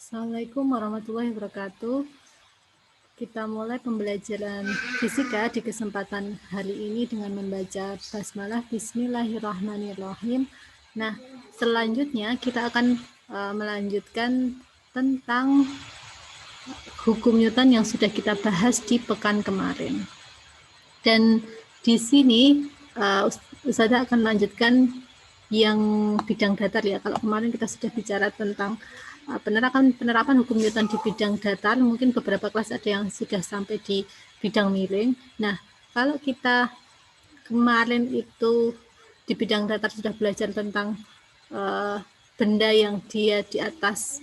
Assalamualaikum warahmatullahi wabarakatuh. Kita mulai pembelajaran fisika di kesempatan hari ini dengan membaca basmalah Bismillahirrahmanirrahim. Nah, selanjutnya kita akan melanjutkan tentang hukum Newton yang sudah kita bahas di pekan kemarin. Dan di sini Ustazah akan melanjutkan yang bidang datar ya. Kalau kemarin kita sudah bicara tentang penerapan hukum Newton di bidang datar, mungkin beberapa kelas ada yang sudah sampai di bidang miring. Nah, kalau kita kemarin itu di bidang datar sudah belajar tentang benda yang dia di atas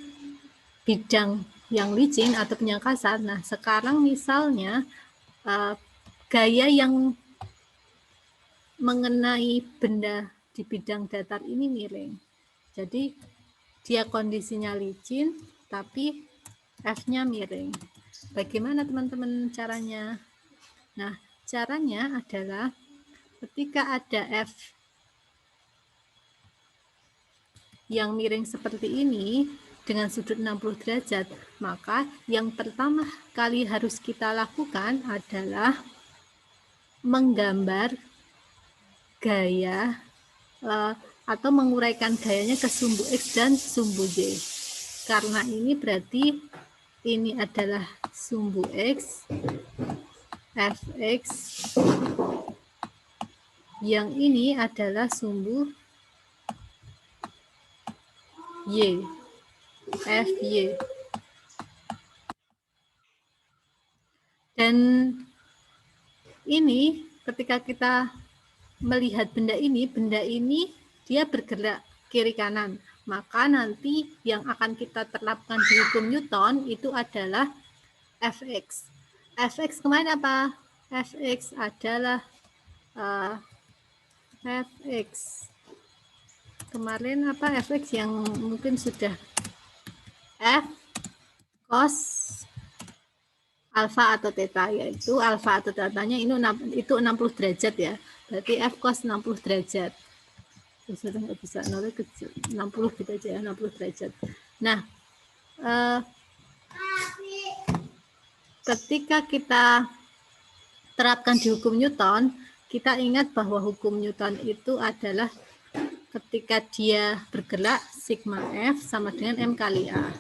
bidang yang licin atau yang kasar. Nah, sekarang misalnya gaya yang mengenai benda di bidang datar ini miring. Jadi dia kondisinya licin, tapi F-nya miring. Bagaimana teman-teman caranya? Nah, caranya adalah ketika ada F yang miring seperti ini dengan sudut 60 derajat, maka yang pertama kali harus kita lakukan adalah menggambar gaya atau menguraikan gayanya ke sumbu X dan sumbu Y. Karena ini berarti ini adalah sumbu X, Fx, yang ini adalah sumbu Y, Fy. Dan ini ketika kita melihat benda ini dia bergerak kiri kanan. Maka nanti yang akan kita terapkan di hukum Newton itu adalah Fx. Fx kemarin apa? Fx adalah Fx. Kemarin apa Fx yang mungkin sudah F cos alfa atau theta, yaitu alfa atau tetanya itu 60 derajat ya. Berarti F cos 60 derajat. Sudah nggak bisa nolnya kecil, 60 gitu aja ya, 60 derajat. Nah, ketika kita terapkan di hukum Newton, kita ingat bahwa hukum Newton itu adalah ketika dia bergerak sigma F sama dengan M kali A.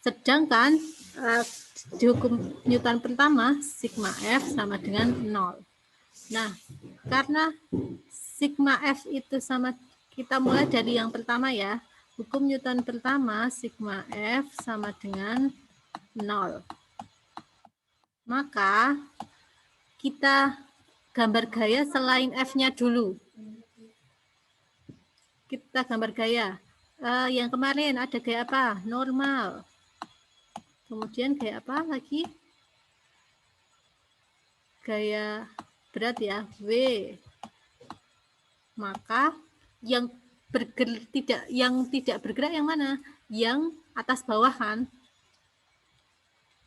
Sedangkan di hukum Newton pertama, sigma F sama dengan 0. Nah, karena sigma F itu sama, kita mulai dari yang pertama ya. Hukum Newton pertama, sigma F sama dengan 0. Maka kita gambar gaya selain F-nya dulu. Kita gambar gaya. Yang kemarin ada gaya apa? Normal. Kemudian gaya apa lagi? Gaya berat ya, W. Maka yang tidak bergerak yang mana? Yang atas bawah kan?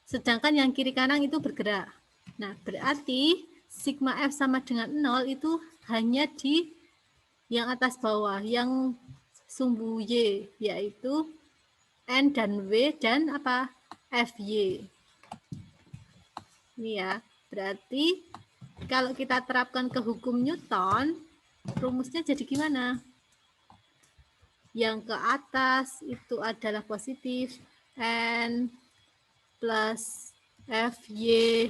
Sedangkan yang kiri kanan itu bergerak. Nah, berarti sigma F sama dengan 0 itu hanya di yang atas bawah, yang sumbu Y, yaitu N dan W dan apa? Fy. Ini ya, berarti kalau kita terapkan ke hukum Newton, rumusnya jadi gimana? Yang ke atas itu adalah positif, N plus Fy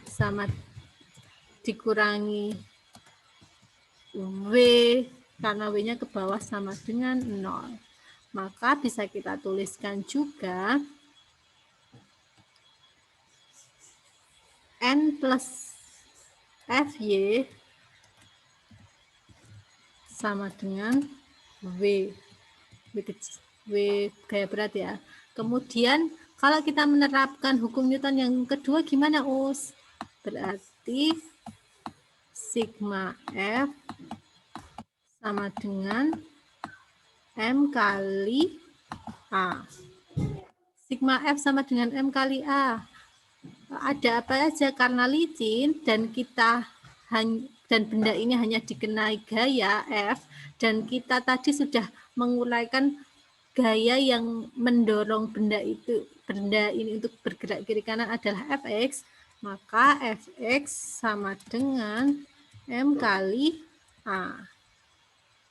sama dikurangi W, karena W-nya ke bawah sama dengan 0. Maka bisa kita tuliskan juga N plus Fy sama dengan W gaya berat ya. Kemudian kalau kita menerapkan hukum Newton yang kedua gimana, Us? Berarti sigma F sama dengan M kali A. Sigma F sama dengan M kali A. Ada apa aja, karena licin dan benda ini hanya dikenai gaya F, dan kita tadi sudah menguraikan gaya yang mendorong benda ini untuk bergerak kiri kanan adalah Fx, maka Fx sama dengan M kali A.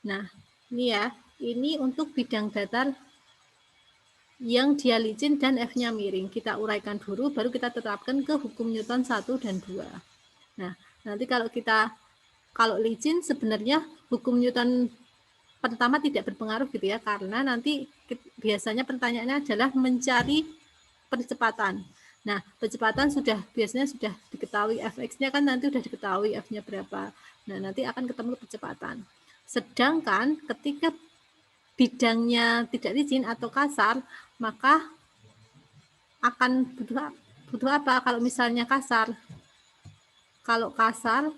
Nah, ini ya, ini untuk bidang datar yang dia licin dan F-nya miring. Kita uraikan dulu, baru kita tetapkan ke hukum Newton 1 dan 2. Nah, nanti kalau licin sebenarnya hukum Newton pertama tidak berpengaruh gitu ya, karena nanti biasanya pertanyaannya adalah mencari percepatan. Nah, percepatan biasanya sudah diketahui Fx-nya kan nanti sudah diketahui F-nya berapa. Nah, nanti akan ketemu percepatan. Sedangkan ketika bidangnya tidak licin atau kasar, maka akan butuh apa kalau misalnya kasar? Kalau kasar,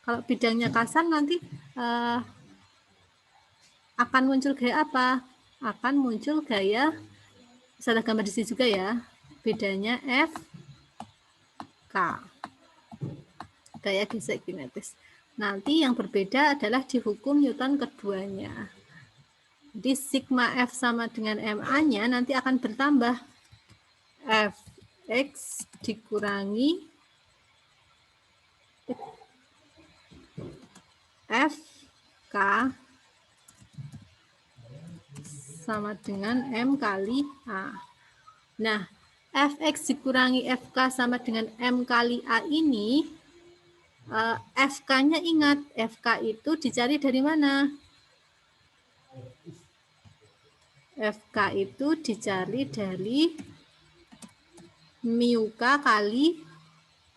kalau bidangnya kasar nanti akan muncul gaya apa? Akan muncul gaya, bisa gambar di sini juga ya, bedanya F, K. Gaya gesek kinetis. Nanti yang berbeda adalah di hukum Newton keduanya. Jadi sigma F sama dengan MA-nya nanti akan bertambah. Fx dikurangi Fk sama dengan M kali A. Nah, Fx dikurangi Fk sama dengan M kali A ini, Fk-nya ingat, Fk itu dicari dari mana? Fk itu dicari dari mu K kali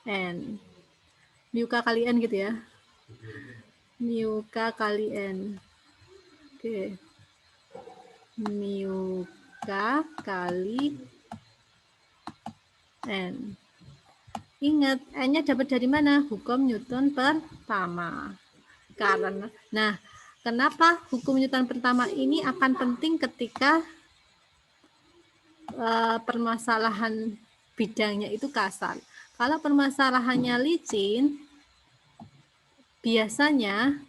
N. Mu K kali N gitu ya. Mu K kali N. Oke. Mu K kali N. Ingat, N-nya dapat dari mana? Hukum Newton pertama. Nah, kenapa hukum Newton pertama ini akan penting ketika permasalahan bidangnya itu kasar. Kalau permasalahannya licin, biasanya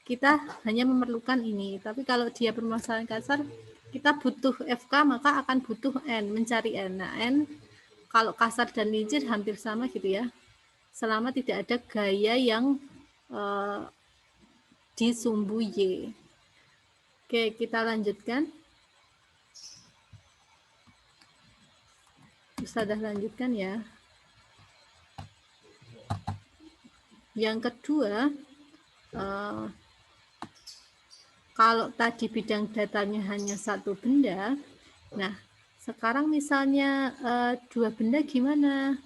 kita hanya memerlukan ini. Tapi kalau dia permasalahan kasar, kita butuh Fk, maka akan butuh N, mencari N. Nah, N kalau kasar dan licin hampir sama gitu ya. Selama tidak ada gaya yang di sumbu Y. Oke, kita lanjutkan. Ustazah lanjutkan ya. Yang kedua, kalau tadi bidang datanya hanya satu benda, nah sekarang misalnya dua benda gimana?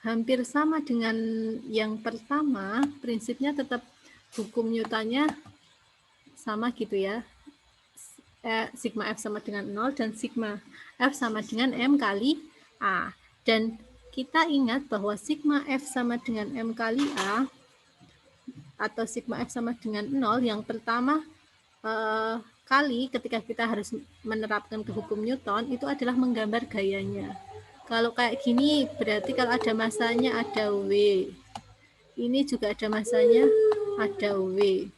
Hampir sama dengan yang pertama, prinsipnya tetap hukum Newtonnya sama gitu ya. Sigma F sama dengan 0 dan sigma F sama dengan M kali A. Dan kita ingat bahwa sigma F sama dengan M kali A atau sigma F sama dengan 0, yang pertama kali ketika kita harus menerapkan ke hukum Newton itu adalah menggambar gayanya. Kalau kayak gini berarti kalau ada masanya ada W. Ini juga ada masanya ada W.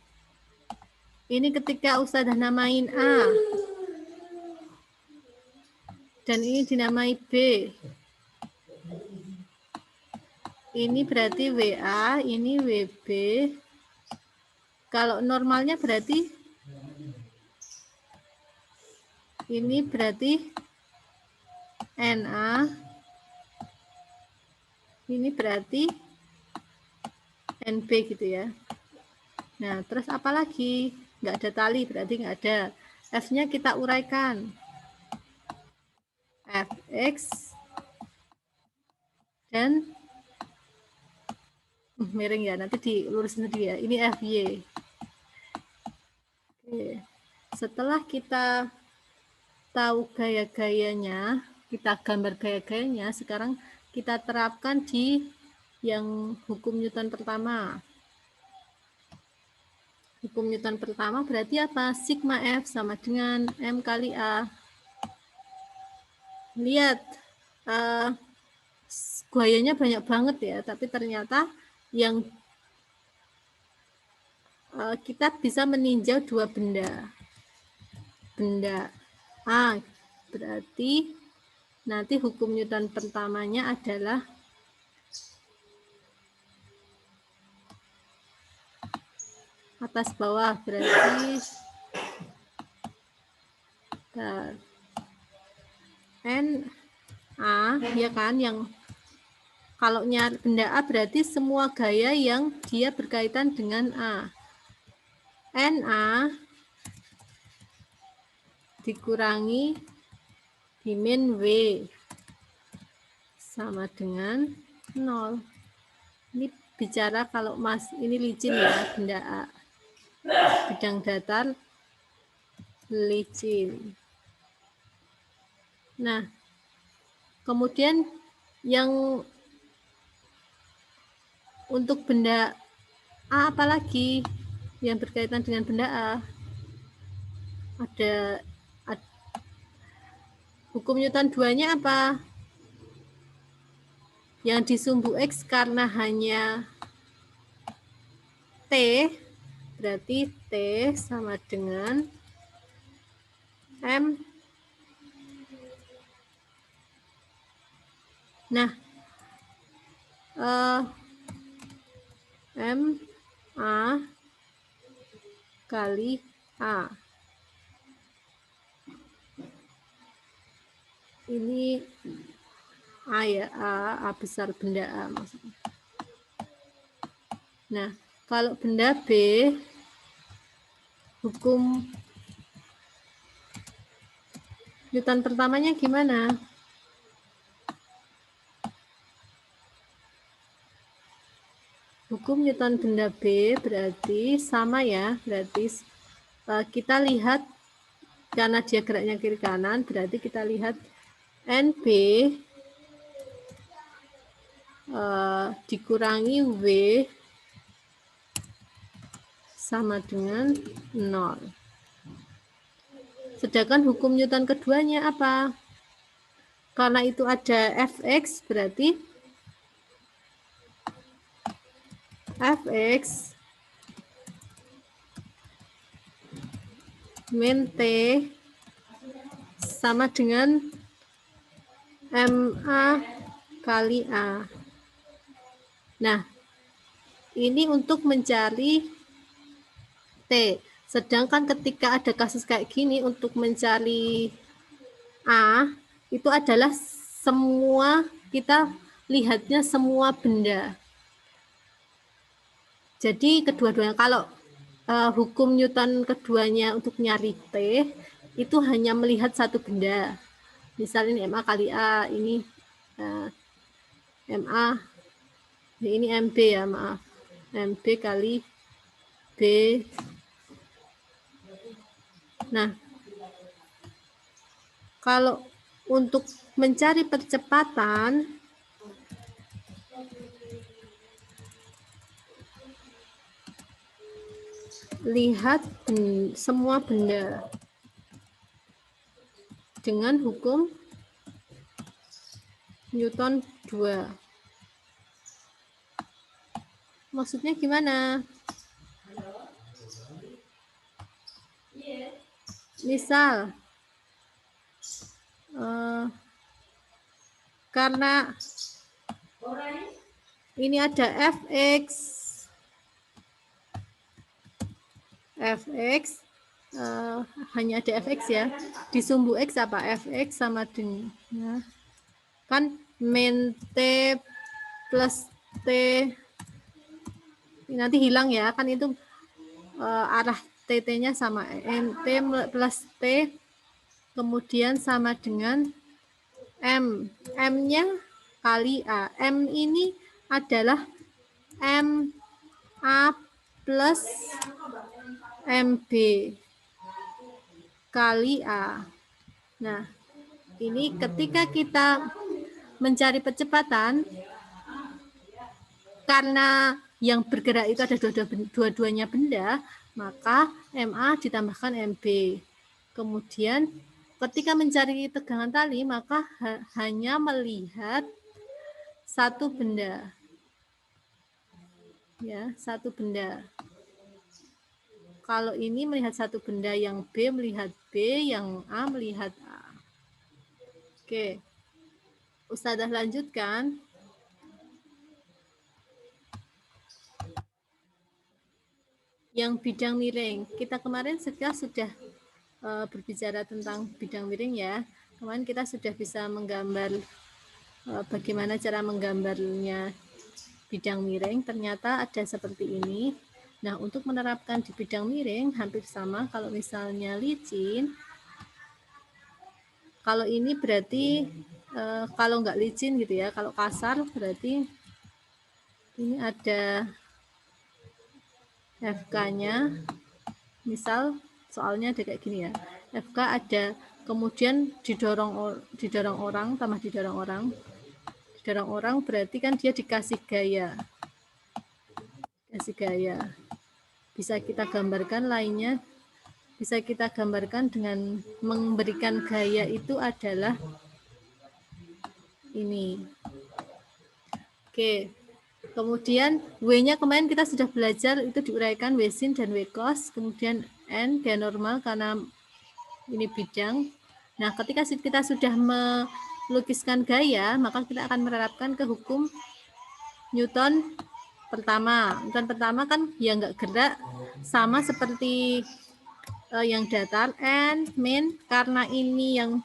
Ini ketika Ustazah namain A. Dan ini dinamai B. Ini berarti WA, ini WB. Kalau normalnya berarti ini berarti NA. Ini berarti NB gitu ya. Nah, terus apa lagi? Nggak ada tali, berarti nggak ada. F-nya kita uraikan. Fx dan miring ya, nanti dilurusin sendiri ya. Ini Fy. Oke. Setelah kita tahu gaya-gayanya, kita gambar gaya-gayanya, sekarang kita terapkan di yang hukum Newton pertama. Hukum Newton pertama berarti apa? Sigma F sama dengan M kali A. Lihat, buayanya banyak banget ya, tapi ternyata yang kita bisa meninjau dua benda. Benda A, berarti nanti hukum Newton pertamanya adalah atas bawah, berarti N A ya kan, yang kalau nyari benda A berarti semua gaya yang dia berkaitan dengan A. NA dikurangi dimin W sama dengan 0. Ini bicara kalau ini licin ya, benda A. Bidang datar licin. Nah, kemudian yang untuk benda A apalagi yang berkaitan dengan benda A? Ada hukum Newton 2-nya apa? Yang di sumbu X karena hanya T, berarti T sama dengan M. Nah, M A kali A. Ini A ya, A besar benda A maksudnya. Nah, kalau benda B, hukum Newton pertamanya gimana? Hukum Newton benda B berarti sama ya, berarti kita lihat karena dia geraknya kiri kanan, berarti kita lihat NB dikurangi W sama dengan 0. Sedangkan hukum Newton keduanya apa? Karena itu ada Fx, berarti Fx min T sama dengan MA kali A. Nah, ini untuk mencari T. Sedangkan ketika ada kasus kayak gini, untuk mencari A, itu adalah semua, kita lihatnya semua benda. Jadi kedua-duanya, kalau hukum Newton keduanya untuk nyari T, itu hanya melihat satu benda. Misalnya ini MA kali A, ini MA, ini MB ya, maaf. MB kali B. Nah, kalau untuk mencari percepatan, lihat semua benda dengan hukum Newton 2. Maksudnya gimana? Misal, karena ini ada Fx, hanya ada Fx ya. Di sumbu X apa? Fx sama dengan, ya, kan min T plus T, ini nanti hilang ya, kan itu arah TT-nya sama, T plus T, kemudian sama dengan M. M-nya kali A. M ini adalah MA plus MB kali A. Nah, ini ketika kita mencari percepatan, karena yang bergerak itu ada dua-duanya benda, maka MA ditambahkan MB. Kemudian ketika mencari tegangan tali, maka hanya melihat satu benda. Ya, satu benda. Kalau ini melihat satu benda, yang B melihat B, yang A melihat A. Oke. Ustadzah lanjutkan. Yang bidang miring. Kita kemarin sudah berbicara tentang bidang miring ya. Kemarin kita sudah bisa menggambar bagaimana cara menggambarnya bidang miring. Ternyata ada seperti ini. Nah, untuk menerapkan di bidang miring hampir sama. Kalau misalnya licin, kalau ini berarti kalau nggak licin gitu ya, kalau kasar berarti ini ada FK-nya. Misal soalnya ada kayak gini ya. FK ada, kemudian didorong orang, tambah didorong orang. Didorong orang berarti kan dia dikasih gaya. Kasih gaya. Bisa kita gambarkan lainnya, bisa kita gambarkan dengan memberikan gaya itu adalah ini. Oke. Kemudian W-nya kemarin kita sudah belajar, itu diuraikan W sin dan W cos, kemudian N gaya normal karena ini bidang. Nah, ketika kita sudah melukiskan gaya, maka kita akan menerapkan ke hukum Newton pertama. Newton pertama kan yang nggak gerak, sama seperti yang datar. N min, karena ini yang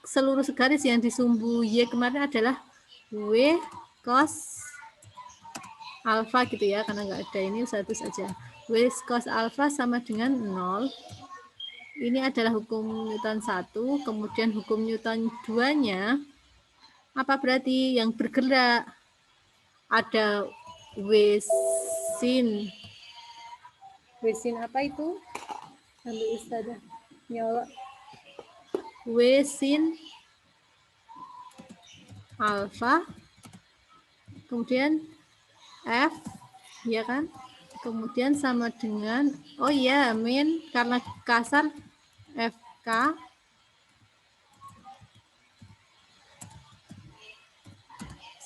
seluruh garis yang disumbu Y kemarin adalah W cos alfa gitu ya, karena nggak ada ini satu saja. W cos alfa sama dengan 0. Ini adalah hukum Newton 1, kemudian hukum Newton 2-nya apa berarti yang bergerak? Ada W sin. W sin apa itu? Ambil Ustazah nyolok. W sin alfa, kemudian F, ya kan? Kemudian sama dengan, oh ya, min, karena kasar FK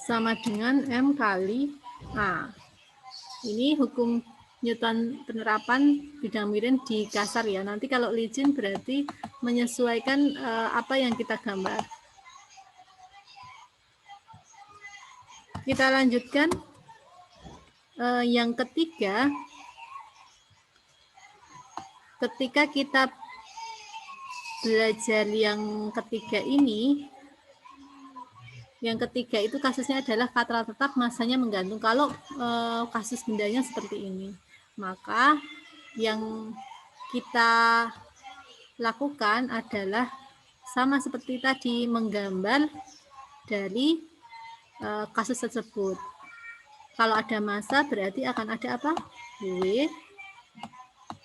sama dengan M kali A. Ini hukum Newton penerapan bidang miring di kasar ya. Nanti kalau licin berarti menyesuaikan apa yang kita gambar. Kita lanjutkan yang ketiga. Ketika kita belajar yang ketiga ini, yang ketiga itu kasusnya adalah katra tetap, masanya menggantung. Kalau kasus bendanya seperti ini, maka yang kita lakukan adalah sama seperti tadi, menggambar dari kasus tersebut. Kalau ada massa berarti akan ada apa? W.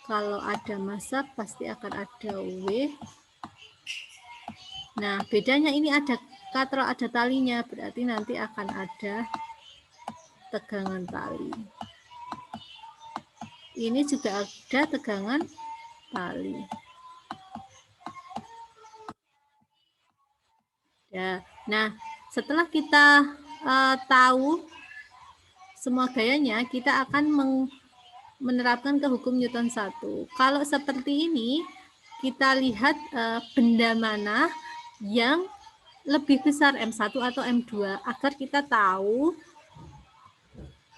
Kalau ada massa pasti akan ada W. Nah, bedanya ini ada katra, ada talinya, berarti nanti akan ada tegangan tali. Ini juga ada tegangan tali. Ya, nah setelah kita tahu semua gayanya, kita akan menerapkan ke hukum Newton 1. Kalau seperti ini, kita lihat benda mana yang lebih besar, M1 atau M2, agar kita tahu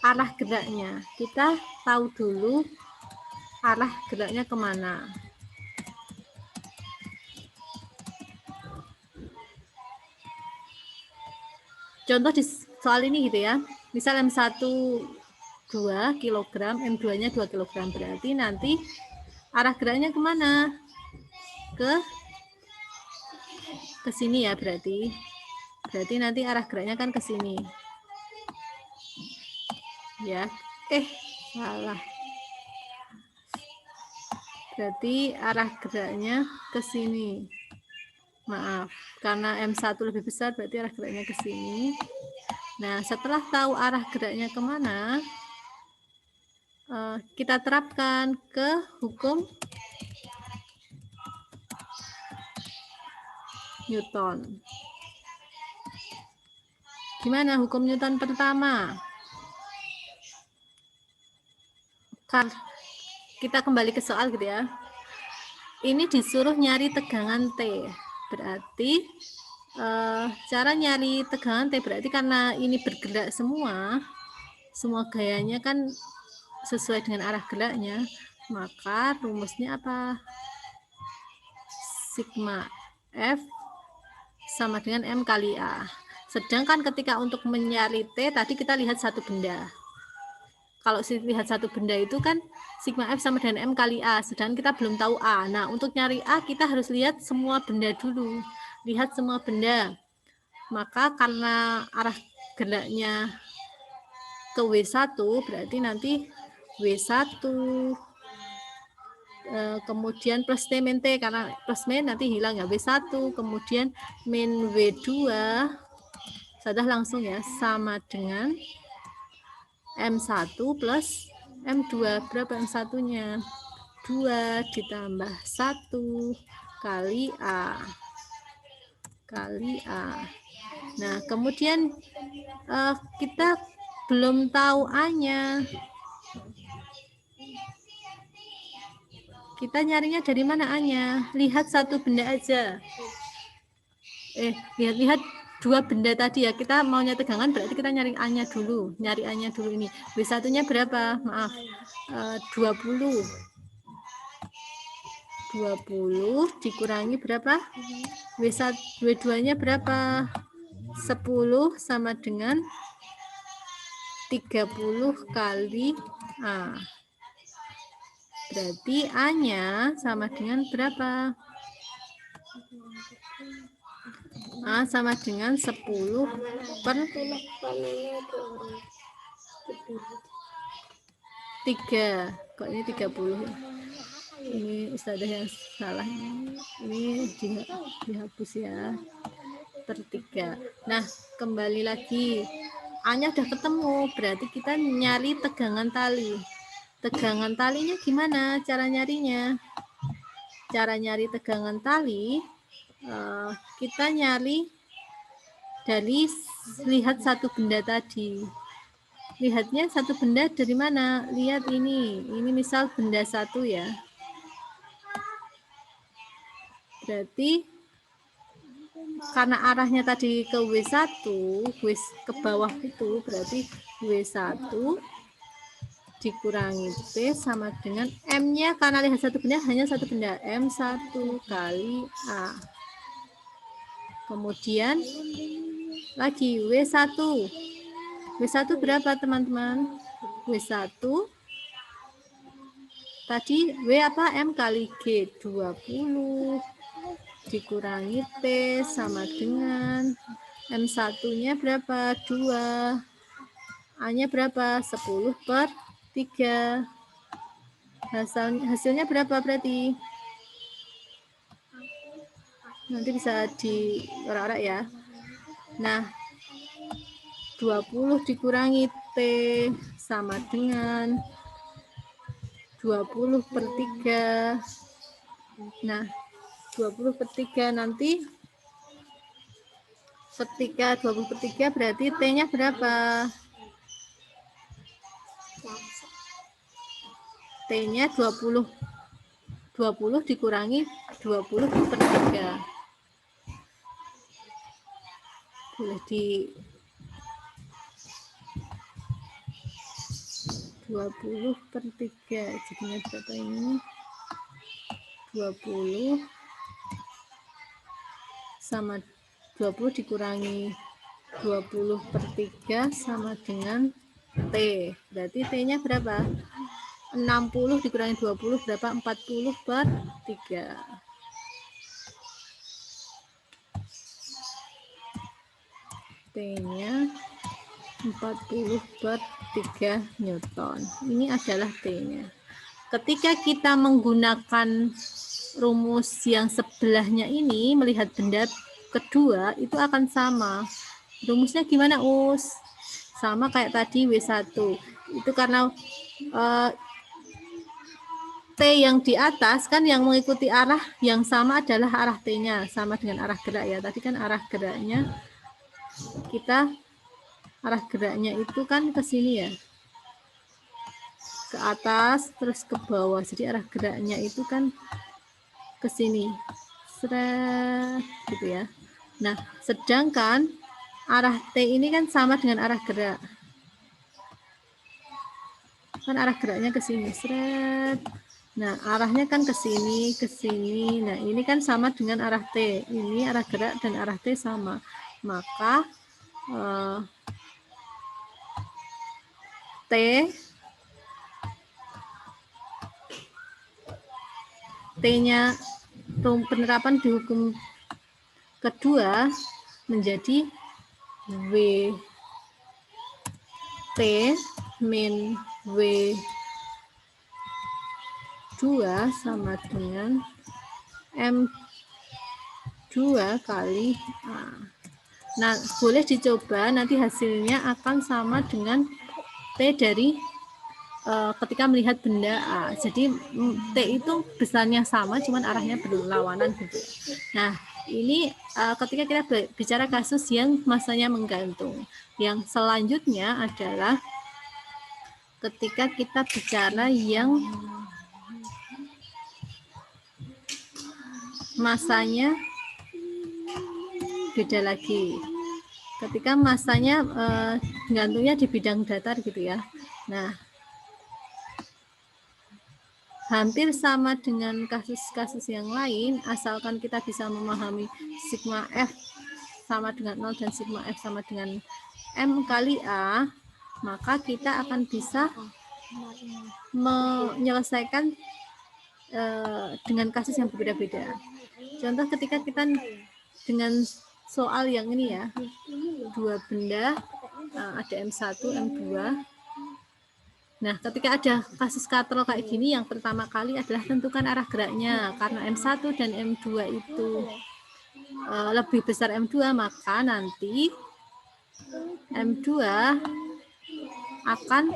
arah geraknya. Kita tahu dulu arah geraknya kemana. Contoh di soal ini gitu ya. Misal M1 2 kg, M2-nya 2 kg, berarti nanti arah geraknya kemana? Ke sini ya berarti. Berarti nanti arah geraknya kan ke sini. Ya. Salah. Berarti arah geraknya ke sini. Maaf, karena M1 lebih besar berarti arah geraknya ke sini. Nah, setelah tahu arah geraknya kemana, kita terapkan ke hukum Newton. Gimana hukum Newton pertama? Kita kembali ke soal gitu ya. Ini disuruh nyari tegangan T. Berarti cara nyari tegangan T berarti karena ini bergerak semua gayanya kan sesuai dengan arah geraknya, maka rumusnya apa? Sigma F sama dengan M kali A. Sedangkan ketika untuk mencari T tadi kita lihat satu benda. Kalau lihat satu benda itu kan sigma F sama dengan M kali A, sedangkan kita belum tahu A. Nah, untuk nyari A kita harus lihat semua benda dulu. Lihat semua benda. Maka karena arah geraknya ke W1, berarti nanti W1 kemudian plus T min T, karena plus min nanti hilang ya, W1 kemudian min W2 sudah langsung ya, sama dengan M1 plus M2. Berapa M1-nya? 2 ditambah 1 kali A. Nah, kemudian kita belum tahu A-nya. Kita nyarinya dari mana A-nya? Lihat satu benda aja. Lihat dua benda tadi ya, kita maunya tegangan berarti kita nyari A-nya dulu. Nyari A-nya dulu ini. W1-nya berapa? Maaf. 20 dikurangi berapa? W2-nya berapa? 10 sama dengan 30 kali A. Berarti A-nya sama dengan berapa? A sama dengan 10 per 3. Kok ini 30? Ini Ustazah yang salah. Ini dihapus ya. Per 3. Nah, kembali lagi. A-nya udah ketemu, berarti kita nyari tegangan tali. Tegangan talinya gimana cara nyarinya? Cara nyari tegangan tali, kita nyari dari lihat satu benda tadi. Lihatnya satu benda dari mana? Lihat ini misal benda 1 ya. Berarti karena arahnya tadi ke W1, ke bawah itu, berarti W1 dikurangi T sama dengan M-nya, karena lihat satu benda, hanya satu benda, M1 kali A. Kemudian lagi W1. W1 berapa teman-teman? W1 tadi W apa? M kali G, 20 dikurangi T sama dengan M1-nya berapa? 2. A-nya berapa? 10 per 3. Hasilnya berapa berarti? Nanti bisa diorak-orak ya. Nah, 20 dikurangi T sama dengan 20 per 3. Nah, 20 per 3 nanti ketika 20 per 3 berarti T-nya berapa? T-nya 20 dikurangi 20 per 3. Boleh di 20 per 3. Jadinya berapa ini? 20 sama 20 dikurangi 20 per 3 sama dengan T. Berarti T-nya berapa? 60 dikurangi 20 berapa? 40 per 3. T-nya 40 per 3 Newton. Ini adalah T-nya. Ketika kita menggunakan rumus yang sebelahnya ini, melihat benda kedua, itu akan sama. Rumusnya gimana, Us? Sama kayak tadi W1. Itu karena T yang di atas kan yang mengikuti arah yang sama adalah arah T-nya, sama dengan arah gerak ya. Tadi kan arah geraknya kita arah geraknya itu kan ke sini ya, ke atas terus ke bawah, jadi arah geraknya itu kan ke sini, seret gitu ya. Nah, sedangkan arah T ini kan sama dengan arah gerak, kan arah geraknya ke sini, seret. Nah, arahnya kan ke sini, ke sini. Nah, ini kan sama dengan arah T. Ini arah gerak dan arah T sama. Maka T-nya penerapan di hukum kedua menjadi W T min W 2 sama dengan M2 kali A. Nah, boleh dicoba, nanti hasilnya akan sama dengan T dari ketika melihat benda A. Jadi T itu besarnya sama, cuman arahnya berlawanan gitu. Nah, ini ketika kita bicara kasus yang masanya menggantung. Yang selanjutnya adalah ketika kita bicara yang masanya beda lagi. Ketika masanya gantungnya di bidang datar gitu ya. Nah, hampir sama dengan kasus-kasus yang lain, asalkan kita bisa memahami sigma F sama dengan 0 dan sigma F sama dengan M kali A, maka kita akan bisa menyelesaikan dengan kasus yang berbeda-beda. Contoh ketika kita dengan soal yang ini ya, dua benda, ada M1, M2. Nah, ketika ada kasus katrol kayak gini, yang pertama kali adalah tentukan arah geraknya. Karena M1 dan M2 itu lebih besar M2, maka nanti M2 akan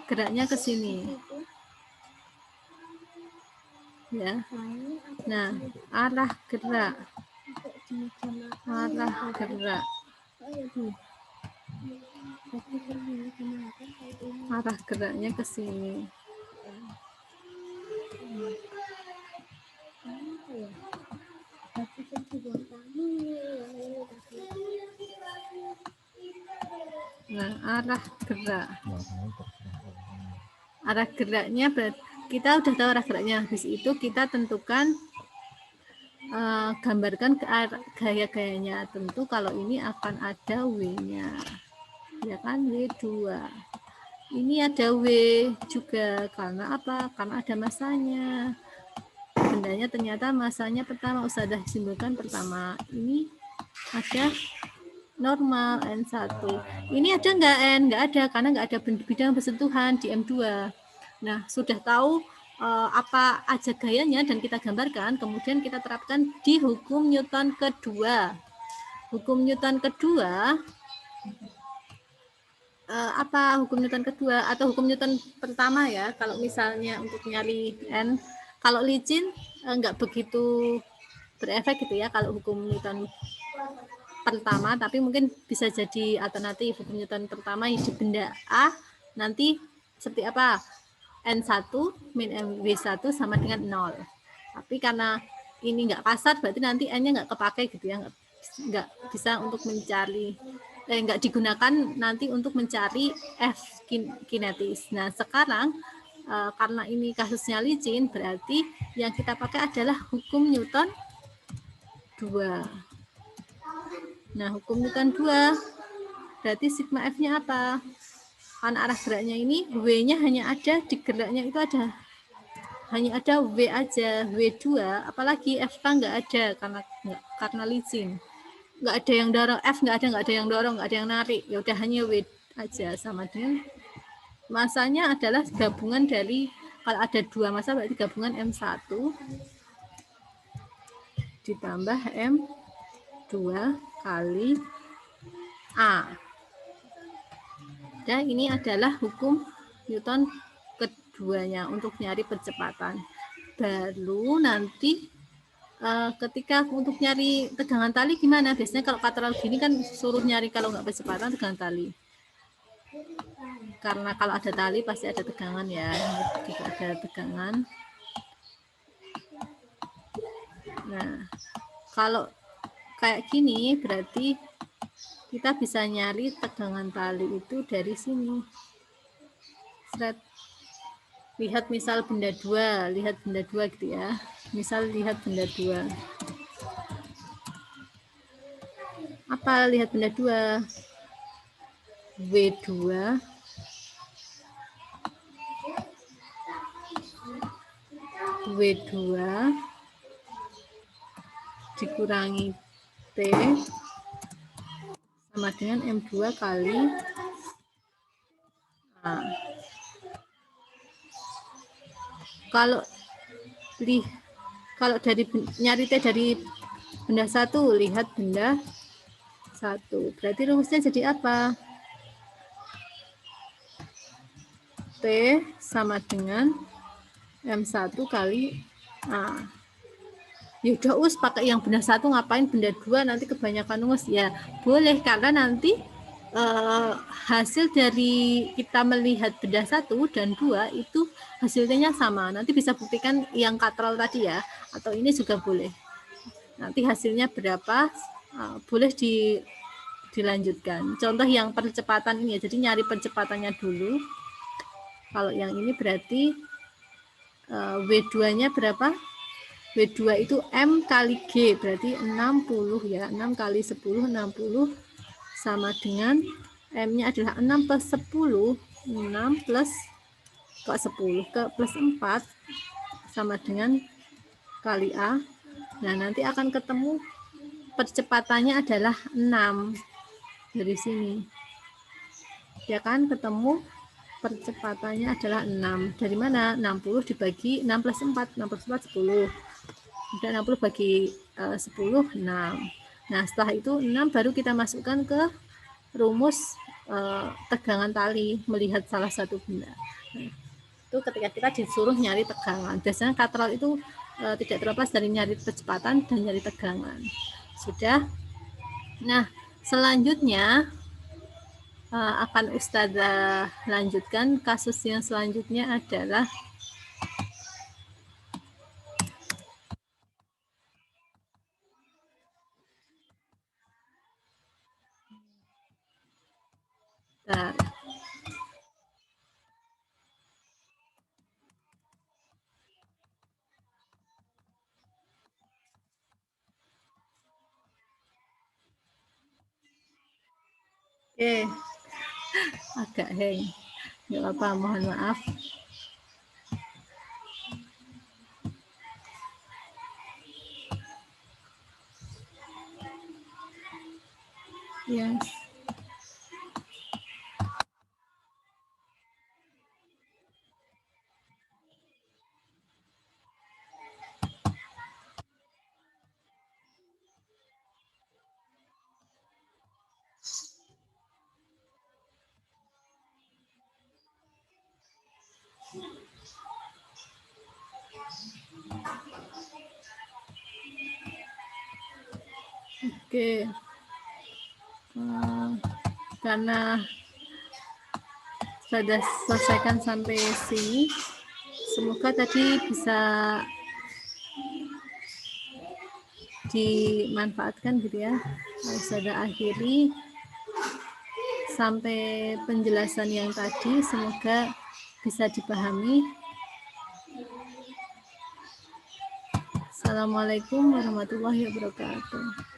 geraknya ke sini. Ya. Nah, arah gerak. Arah geraknya ke sini. Nah, arah gerak. Arah geraknya kita udah tahu arah geraknya. Habis itu kita tentukan gambarkan gaya-gayanya. Tentu kalau ini akan ada W-nya. Ya kan, W2. Ini ada W juga. Karena apa? Karena ada masanya. Bendanya ternyata masanya pertama, usaha simbolkan pertama. Ini ada normal N1. Ini ada nggak N? Nggak ada, karena nggak ada bidang bersentuhan di M2. Nah, sudah tahu apa aja gayanya dan kita gambarkan, kemudian kita terapkan di hukum Newton kedua. Hukum Newton kedua, apa hukum Newton kedua atau hukum Newton pertama ya, kalau misalnya untuk nyari N, kalau licin nggak begitu berefek gitu ya kalau hukum Newton pertama, tapi mungkin bisa jadi alternatif. Hukum Newton pertama di benda A nanti seperti apa? N1 min MW1 sama dengan 0. Tapi karena ini nggak kasar, berarti nanti N-nya nggak kepakai gitu ya, nggak bisa untuk mencari, nggak digunakan nanti untuk mencari F kinetis. Nah, sekarang karena ini kasusnya licin, berarti yang kita pakai adalah hukum Newton 2. Nah, hukum Newton 2 berarti sigma F-nya apa? Kan arah geraknya ini W-nya hanya ada di geraknya itu hanya ada W aja, W2, apalagi F kan nggak ada karena licin. Nggak ada yang dorong, F nggak ada yang dorong, nggak ada yang narik. Ya udah hanya W aja, sama dengan masanya adalah gabungan dari, kalau ada dua massa berarti gabungan M1 ditambah M2 kali A. Dan ini adalah hukum Newton keduanya untuk nyari percepatan. Baru nanti ketika untuk nyari tegangan tali gimana? Biasanya kalau kateral gini kan suruh nyari kalau nggak percepatan tegangan tali. Karena kalau ada tali pasti ada tegangan ya, ini juga ada tegangan. Nah, kalau kayak gini berarti kita bisa nyari tegangan tali itu dari sini. Seret. Lihat misal benda 2, lihat benda 2 gitu ya. Misal lihat benda 2. Apa lihat benda 2? W2 W2 dikurangi T sama dengan M2 kali. Nah, kalau dari nyari T dari benda 1, lihat benda 1. Berarti rumusnya jadi apa? T sama dengan M1 kali A. Yaudah pakai yang benda 1, ngapain benda 2 nanti kebanyakan rumus ya. Boleh, karena nanti hasil dari kita melihat benda 1 dan 2 itu hasilnya sama. Nanti bisa buktikan yang katral tadi ya, atau ini juga boleh. Nanti hasilnya berapa, boleh dilanjutkan. Contoh yang percepatan ini ya, jadi nyari percepatannya dulu. Kalau yang ini berarti W2-nya berapa? W2 itu M kali G, berarti 60 ya. 6 kali 10, 60 sama dengan M-nya adalah 6 plus 10, 6 plus ke 10 ke plus 4 sama dengan kali A. Nah, nanti akan ketemu percepatannya adalah 6 dari sini. Ya kan, ketemu percepatannya adalah 6. Dari mana? 60 dibagi 6 plus 4, 6 plus 4 10. Udah 60 bagi 10, 6. Nah, setelah itu 6 baru kita masukkan ke rumus tegangan tali melihat salah satu benda. Nah, itu ketika kita disuruh nyari tegangan. Biasanya katral itu tidak terlepas dari nyari kecepatan dan nyari tegangan. Sudah. Nah, selanjutnya akan Ustazah lanjutkan. Kasus yang selanjutnya adalah agak hang. Nggak apa-apa, mohon maaf. Yes. Oke. Karena sudah selesaikan sampai sini, semoga tadi bisa dimanfaatkan gitu ya. Sudah akhiri sampai penjelasan yang tadi, semoga bisa dipahami. Assalamualaikum warahmatullahi wabarakatuh.